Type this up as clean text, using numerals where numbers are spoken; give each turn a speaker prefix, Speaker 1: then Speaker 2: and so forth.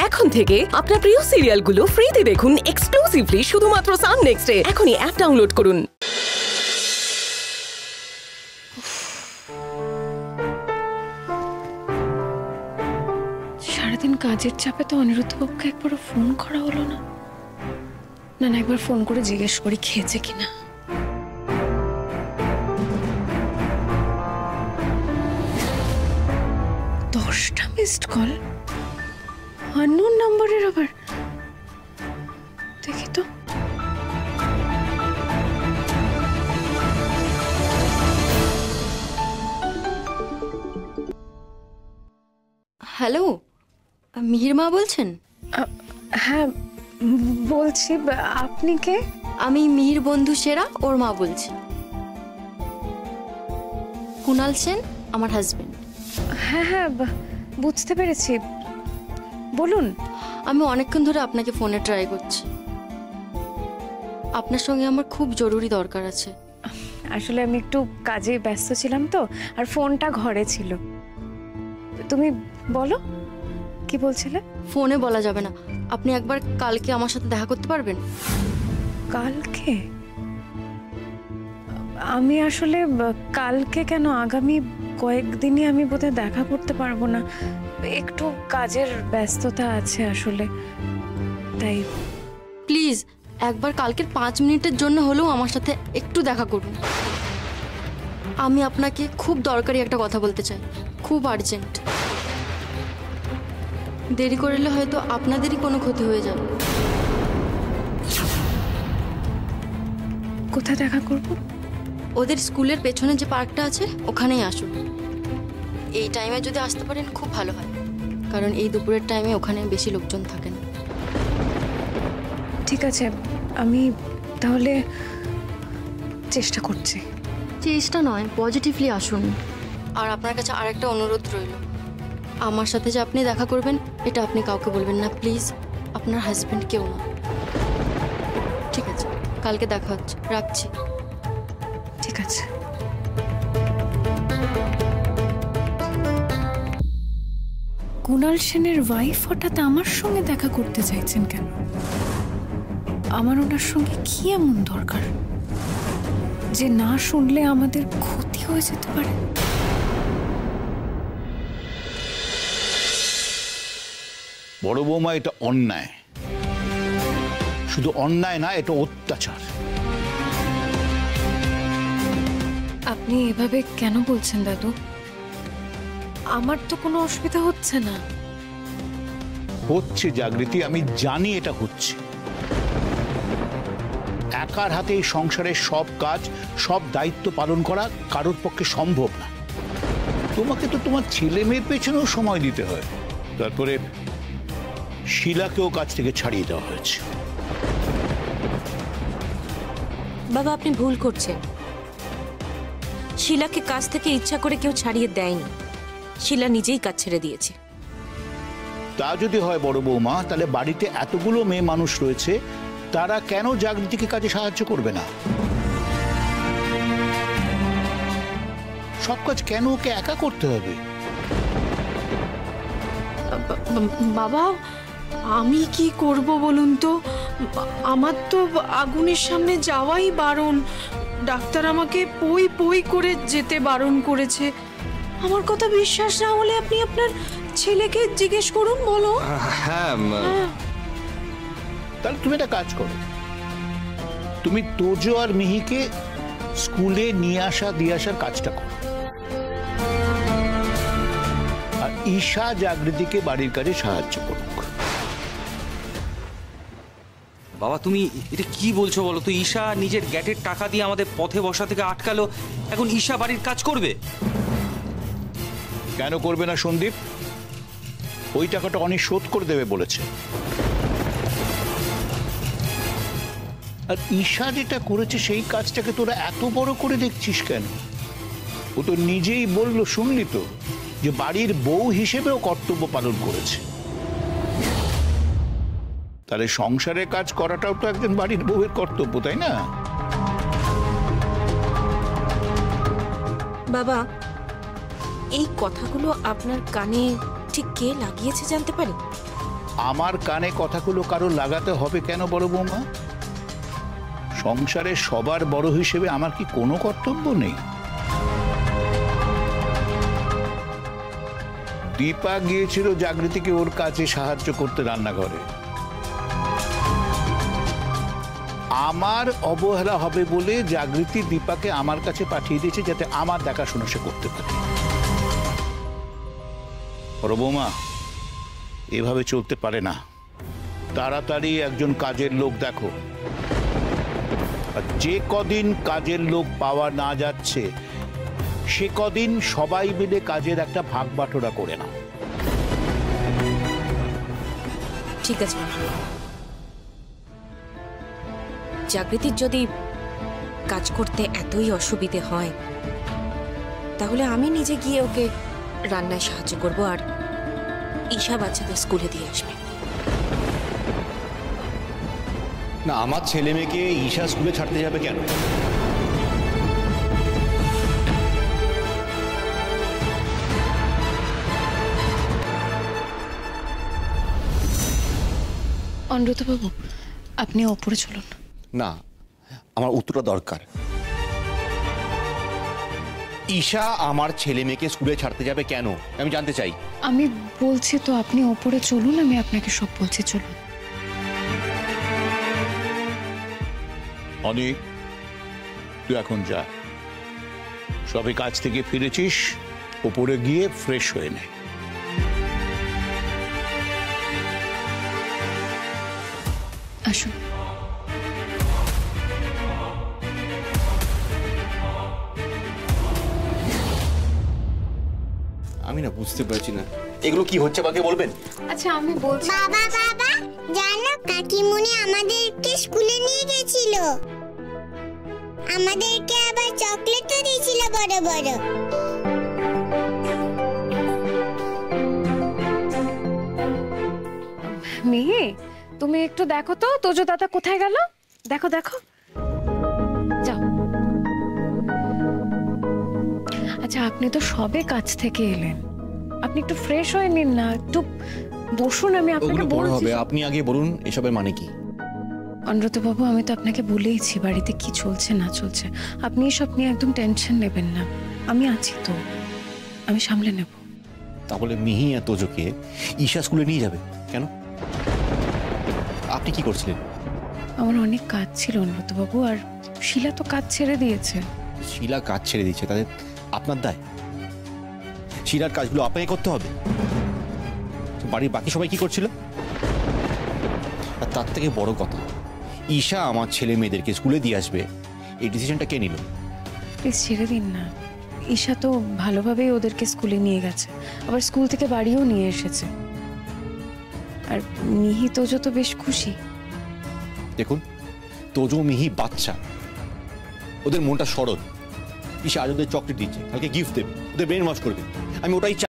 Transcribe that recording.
Speaker 1: এখন থেকে আপনার প্রিয় সিরিয়ালগুলো ফ্রিতে দেখুন এক্সক্লুসিভলি শুধুমাত্র সান নেক্সটে। এখনই অ্যাপ ডাউনলোড করুন।
Speaker 2: সারাদিন কাজের চাপে তো অনিরুদ্ধবাবুকে একবারও ফোন করা হলো না। না না, একবার ফোন করে জিজ্ঞেস করি খেয়েছে কিনা। দশটা মিসড কল, আননোন নাম্বারের আবার। দেখি তো।
Speaker 3: হ্যালো, মিহির মা বলছেন?
Speaker 2: হ্যাঁ বলছি। আপনি কে?
Speaker 3: আমি মিহির বন্ধু সেরা, ওর মা বলছি। কুনাল সেন আমার হাজবেন্ড।
Speaker 2: হ্যাঁ হ্যাঁ বুঝতে পেরেছি, বলুন।
Speaker 3: আমি অনেকক্ষণ ধরে আপনাকে ফোনে ট্রাই করছি। আপনার সঙ্গে আমার খুব জরুরি দরকার আছে।
Speaker 2: আসলে আমি একটু কাজে ব্যস্ত ছিলাম তো, আর ফোনটা ঘরে ছিল। তুমি বলো, কি বলছিলে?
Speaker 3: ফোনে বলা যাবে না। আপনি একবার কালকে আমার সাথে দেখা করতে পারবেন?
Speaker 2: কালকে? আমি আসলে কালকে কেন, আগামী কয়েকদিনই আমি বোধহয় দেখা করতে পারবো না। একটু কাজের ব্যস্ততা আছে আসলে, তাই।
Speaker 3: প্লিজ একবার কালকের 5 মিনিটের জন্য হলেও আমার সাথে একটু দেখা করুন। আমি আপনাকে খুব দরকারি একটা কথা বলতে চাই, খুব আর্জেন্ট। দেরি করলে হয়তো আপনাদেরই কোনো ক্ষতি হয়ে যাবে।
Speaker 2: কোথায় দেখা করব?
Speaker 3: ওদের স্কুলের পেছনে যে পার্কটা আছে ওখানেই আসুন। এই টাইমে যদি আসতে পারেন খুব ভালো হয়, কারণ এই দুপুরের টাইমে ওখানে বেশি লোকজন থাকে না।
Speaker 2: ঠিক আছে, আমি তাহলে চেষ্টা করছি।
Speaker 3: চেষ্টা নয়, পজিটিভলি আসুন। আর আপনার কাছে আরেকটা অনুরোধ রইল, আমার সাথে যে আপনি দেখা করবেন এটা আপনি কাউকে বলবেন না প্লিজ, আপনার হাজবেন্ড কেউ না। ঠিক আছে, কালকে দেখা হচ্ছে, রাখছি।
Speaker 2: ঠিক আছে। কুনাল সেনের ওয়াইফ হঠাৎ আমার সঙ্গে দেখা করতে চাইছেন কেন? আমার ওনার সঙ্গে কি এমন দরকার যে না শুনলে আমাদের ক্ষতি হয়ে যেতে পারে?
Speaker 4: বড় বৌমা, এটা অন্যায়। শুধু অন্যায় না, এটা অত্যাচার।
Speaker 2: আপনি এভাবে কেন বলছেন দাদু? আমার তো কোনো অসুবিধা হচ্ছে না।
Speaker 4: হচ্ছে জাগৃতি, আমি জানি এটা হচ্ছে। একার হাতে এই সংসারের সব কাজ, সব দায়িত্ব পালন করা কারোর পক্ষে সম্ভব না। তোমাকে তো তোমার ছেলে মেয়ের পেছনেও সময় দিতে হয়। তারপরে শিলাকেও কাজ থেকে ছাড়িয়ে দেওয়া হয়েছে।
Speaker 5: বাবা, আপনি ভুল করছেন। শিলাকে কাজ থেকে ইচ্ছা করে কেউ ছাড়িয়ে দেয়নি, শিলা নিজেই কাজ ছেড়ে দিয়েছে।
Speaker 4: তা যদি হয় বড় বৌমা, তাহলে বাড়িতে এতগুলো মেয়ে মানুষ রয়েছে, তারা কেন জাগৃতিকে কাজে সাহায্য করবে না? সব কাজ কেন ওকে একা করতে হবে?
Speaker 6: বাবা, আমি কি করব বলুন তো? আমার তো আগুনের সামনে যাওয়াই বারণ। ডাক্তার আমাকে পই পই করে যেতে বারণ করেছে। আমার কথা বিশ্বাস না হলে আপনি আপনার ছেলেকে জিজ্ঞেস করুন। বলো।
Speaker 7: হ্যাঁ,
Speaker 4: তাহলে তুমি একটা কাজ করো, তুমি তোজো আর মিহিকে স্কুলে নিয়ে আসা দিয়ে আসার কাজটা করো, আর ঈশা জাগৃতিকে বাড়ির কাজে সাহায্য করুক।
Speaker 7: বাবা তুমি এটা কি বলছো বলো তো? ঈশা নিজের গ্যাটের টাকা দিয়ে আমাদের পথে বসা থেকে আটকালো, এখন ঈশা বাড়ির কাজ করবে?
Speaker 4: কেন করবে না সন্দীপ? ওই টাকাটা অনেক শোধ করে দেবে বলেছে। আর ঈশা যেটা করেছে সেই কাজটাকে তোরা এত বড় করে দেখছিস কেন? ও তো নিজেই বলল, শুনলি তো, যে বাড়ির বউ হিসেবেও কর্তব্য পালন করেছে। তাহলে সংসারের কাজ করাটাও তো একজন বাড়ির বউয়ের কর্তব্য, তাই না?
Speaker 5: বাবা, এই কথাগুলো আপনার কানে ঠিক কে লাগিয়েছে জানতে পারি?
Speaker 4: আমার কানে কথাগুলো কারো লাগাতে হবে কেন বড় বৌমা? সংসারে সবার বড় হিসেবে আমার কি কোনো কর্তব্য নেই? দীপা গিয়েছিল জাগৃতিকে ওর কাছে সাহায্য করতে রান্নাঘরে। আমার অবহেলা হবে বলে জাগৃতি দীপাকে আমার কাছে পাঠিয়ে দিয়েছে, যাতে আমার দেখাশোনা সে করতে পারে। বড় বৌমা, এভাবে চলতে পারে না। তাড়াতাড়ি একজন কাজের লোক দেখো। আর যে কদিন কাজের লোক পাওয়া না যাচ্ছে সে কদিন সবাই মিলে কাজের একটা ভাগ বাটোরা করে না।
Speaker 5: ঠিক আছে মা। জাগৃতির যদি কাজ করতে এতই অসুবিধে হয় তাহলে আমি নিজে গিয়ে ওকে রান্নায় সাহায্য করব, আর ঈশা বাচ্চাদের স্কুলে দিয়ে আসবে।
Speaker 8: না, আমার ছেলে মেয়েকে ঈশা স্কুলে ছাড়তে যাবে কেন?
Speaker 2: অনুব্রতবাবু, আপনি ওপরে চলুন।
Speaker 8: না, আমার উত্তরটা দরকার। ঈশা আমার ছেলে মেয়েকে স্কুলে ছাড়তে যাবে কেন আমি জানতে চাই।
Speaker 2: আমি বলছি তো, আপনি ওপরে চলুন, আমি আপনাকে সব বলছি, চলুন।
Speaker 4: অনেক, তুই এখন যা। সবে কাজ থেকে ফিরেছিস, ওপরে গিয়ে ফ্রেশ হয়ে নে।
Speaker 2: আসুন।
Speaker 8: আমি না বুঝতে পারছি না এগুলো কি হচ্ছে, বাকে বলবেন?
Speaker 2: আচ্ছা, আমি বলছি।
Speaker 9: বাবা বাবা, জানো কাকিমুনি আমাদেরকে স্কুলে নিয়ে গেছিল। আমাদেরকে আবার চকলেটও দিয়েছিল বড় বড়।
Speaker 2: মেয়ে, তুমি একটু দেখো তো তোজো দাদা কোথায় গেল। দেখো দেখো, যাও। আচ্ছা, আপনি তো সবে কাজ থেকে এলেন, আপনি একটু ফ্রেশ হয়ে নিন না, একটু বসুন। আমি আপনাকে বলছি।
Speaker 8: আপনি আগে বলুন এসবের মানে কি।
Speaker 2: অনুব্রতবাবু, আমি তো আপনাকে বলেইছি বাড়িতে কি চলছে না চলছে। আপনি এসব নিয়ে একদম টেনশন নেবেন না, আমি আছি তো, আমি সামলে নেব।
Speaker 8: তাহলে মিহি আর তোজোকে ঈশা স্কুলে নিয়ে যাবে কেন? আপনি কি করছিলেন?
Speaker 2: আমার অনেক কাজ ছিল অনুব্রতবাবু, আর শিলা তো কাজ ছেড়ে দিয়েছে।
Speaker 8: শিলা কাজ ছেড়ে দিয়েছে, তাদের আপনার দায়? শিলার কাজগুলো আপনাকে করতে হবে? বাড়ির বাকি সবাই কি করছিল? আর তার থেকে বড় কথা, ঈশা আমার ছেলে মেয়েদেরকে স্কুলে দিয়ে আসবে, এই ডিসিশনটা কে নিল?
Speaker 2: প্লিজ ছেড়ে দিন না। ঈশা তো ভালোভাবেই ওদেরকে স্কুলে নিয়ে গেছে, আবার স্কুল থেকে বাড়িও নিয়ে এসেছে। আর মিহি তোজো তো বেশ খুশি।
Speaker 8: দেখুন, তোজো মিহি বাচ্চা, ওদের মনটা সরল। ঈশা আজ ওদের চকলেট দিচ্ছে, কালকে গিফট দেবে, ওদের ব্রেন ওয়াশ করবে। আমি ওটাই চাই।